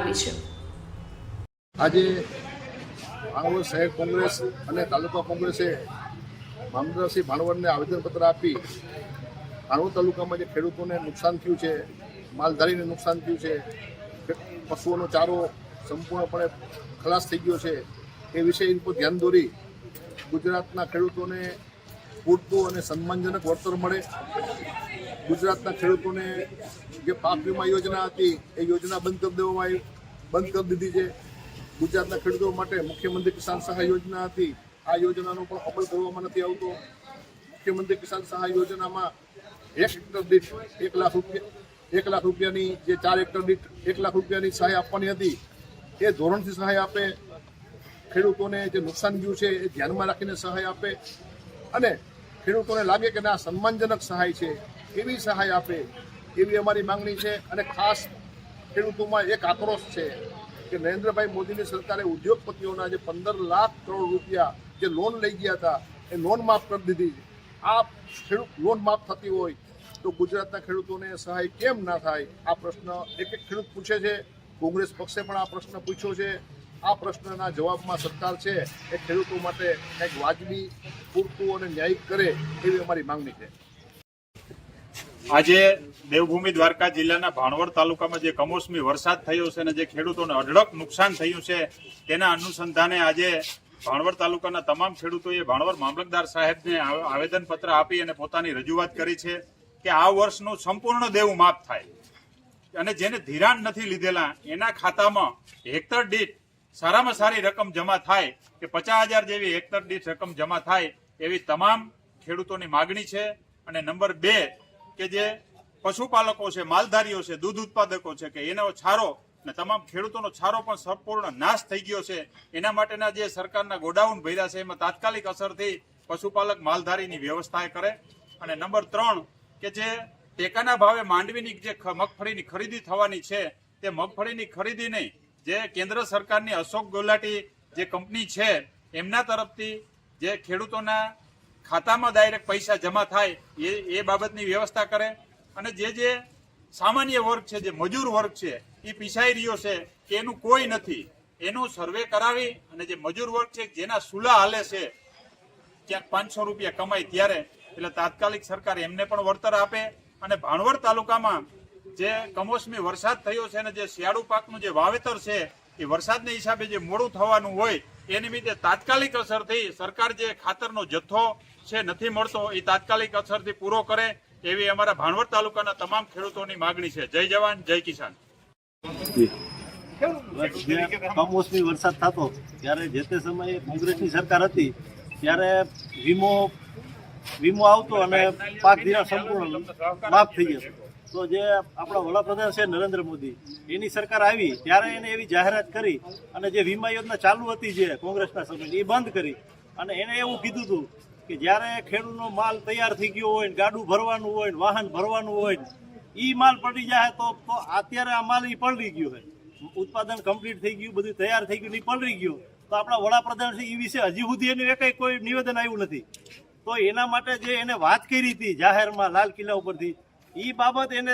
આવી છે। આજે ભાણવડ શહેર કોંગ્રેસ અને તાલુકા કોંગ્રેસે મામલતદાર શ્રી ભાણવડને આવેદનપત્ર આપી ભાણવડ તાલુકામાં જે ખેડૂતોને નુકસાન થયું છે, માલધારીને નુકસાન થયું છે, પશુઓનો ચારો સંપૂર્ણપણે ખલાસ થઈ ગયો છે, એ વિષય પર ધ્યાન દોરી ગુજરાતના ખેડૂતોને પૂરતું અને સન્માનજનક વળતર મળે, ગુજરાતના ખેડૂતોને જે પાક વીમા યોજના હતી એ યોજના બંધ કરી દીધી છે। ગુજરાતના ખેડૂતો માટે મુખ્યમંત્રી કિસાન સહાય યોજના હતી, આ યોજનાનો પણ અમલ કરવામાં નથી આવતો। મુખ્યમંત્રી કિસાન સહાય યોજનામાં 1 હેક્ટર દીઠ 1 લાખ રૂપિયાની જે 4 હેક્ટર દીઠ 1 લાખ રૂપિયાની સહાય આપવાની હતી એ ધોરણથી સહાય આપે, ખેડૂતોને જે નુકસાન થયું છે એ ધ્યાનમાં રાખીને સહાય આપે અને ખેડૂતોને લાગે કે ના સન્માનજનક સહાય છે એવી સહાય આપે, એવી અમારી માંગણી છે। અને ખાસ ખેડૂતોમાં એક આક્રોશ છે કે નરેન્દ્રભાઈ મોદીની સરકારે ઉદ્યોગપતિઓના જે 15 લાખ કરોડ રૂપિયા જે લોન લઈ ગયા હતા એ લોન માફ કરી દીધી। આ ખેડૂત લોન માફ થતી હોય તો ગુજરાતના ખેડૂતોને સહાય કેમ ના થાય? આ પ્રશ્ન એક ખેડૂત પૂછે છે। કોંગ્રેસ પક્ષે પણ આ પ્રશ્ન પૂછ્યો છે। આ પ્રશ્નના જવાબમાં સરકાર છે એ ખેડૂતો માટે કંઈક વાજબી, પૂરતું અને ન્યાયિક કરે એવી અમારી માંગણી છે। આજે દેવભૂમિ દ્વારકા જિલ્લાના ભાણવડ તાલુકામાં જે કમોસમી વરસાદ થયો છે અને જે ખેડૂતોને અઢળક નુકસાન થયું છે તેના અનુસંધાને આજે ભાણવડ તાલુકાના તમામ ખેડૂતોએ ભાણવડ મામલતદાર સાહેબને આવેદનપત્ર આપી અને પોતાની રજૂઆત કરી છે કે આ વર્ષનું સંપૂર્ણ દેવું માફ થાય અને જેને ધિરાણ નથી લીધેલા એના ખાતામાં હેક્ટર દીઠ સારામાં સારી રકમ જમા થાય કે 50,000 જેવી હેક્ટર દીઠ રકમ જમા થાય એવી તમામ ખેડૂતોની માગણી છે। અને નંબર 2 કે જે પશુપાલકો છે, માલધારીઓ છે, દૂધ ઉત્પાદકો છે કે એનો છારો અને તમામ ખેડૂતોનો છારો પણ સંપૂર્ણ નાશ થઈ ગયો છે, એના માટેના જે સરકારના ગોડાઉન ભર્યા છે એમાં તાત્કાલિક અસરથી પશુપાલક માલધારીની વ્યવસ્થા કરે। અને નંબર 3 કે જે ટેકાના ભાવે માંડવીની જે મગફળીની ખરીદી થવાની છે તે મગફળીની ખરીદી નહીં, જે કેન્દ્ર સરકારની અશોક ગોલાટી જે કંપની છે એમના તરફથી જે ખેડૂતોના ખાતામાં ડાયરેક્ટ પૈસા જમા થાય એ બાબતની વ્યવસ્થા કરે। અને જે સામાન્ય વર્ગ છે, જે મજૂર વર્ગ છે એ પીસાઈ રહ્યો છે કે એનું કોઈ નથી, એનું સર્વે કરાવી અને જે મજૂર વર્ગ છે જેના સુલા હાલે છે ક્યાંક 500 રૂપિયા કમાય ત્યારે એટલે તાત્કાલિક સરકાર એમને પણ વળતર આપે। અને ભાણવડ તાલુકામાં જે કમોસમી વરસાદ થયો છે અને જે શિયાળુ પાકનું જે વાવેતર છે એ વરસાદના હિસાબે જે મોડું થવાનું હોય એ નિમિત્તે તાત્કાલિક અસરથી સરકાર જે ખાતરનો જથ્થો છે નથી મળતો એ તાત્કાલિક અસરથી પૂરો કરે એવી અમારા ભાણવડ તાલુકાના તમામ ખેડૂતોની માગણી છે। જય જવાન, જય કિસાન। કમોસમી વરસાદ થતો ત્યારે જે તે સમયે કોંગ્રેસની સરકાર હતી ત્યારે વીમો આવતો અને પાક ધિરાણ સંપૂર્ણ માફ થઈ જતો। તો જે આપણા વડાપ્રધાન છે નરેન્દ્ર મોદી, એની સરકાર આવી ત્યારે એને એવી જાહેરાત કરી અને જે વીમા યોજના ચાલુ હતી જે કોંગ્રેસના સમયની એ બંધ કરી અને એને એવું કીધું હતું કે જ્યારે ખેડૂતનો માલ તૈયાર થઈ ગયો હોય, ગાડું ભરવાનું હોય, વાહન ભરવાનું હોય, એ માલ પડી જાય તો અત્યારે આ માલ એ પલળી ગયો હોય, ઉત્પાદન કમ્પ્લીટ થઈ ગયું, બધું તૈયાર થઈ ગયું, એ પલળી ગયું તો આપણા વડાપ્રધાન છે એ વિશે હજી સુધી એનું કોઈ નિવેદન આવ્યું નથી। તો એના માટે જે એને વાત કરી હતી જાહેરમાં લાલ કિલ્લા ઉપરથી એ બાબત એને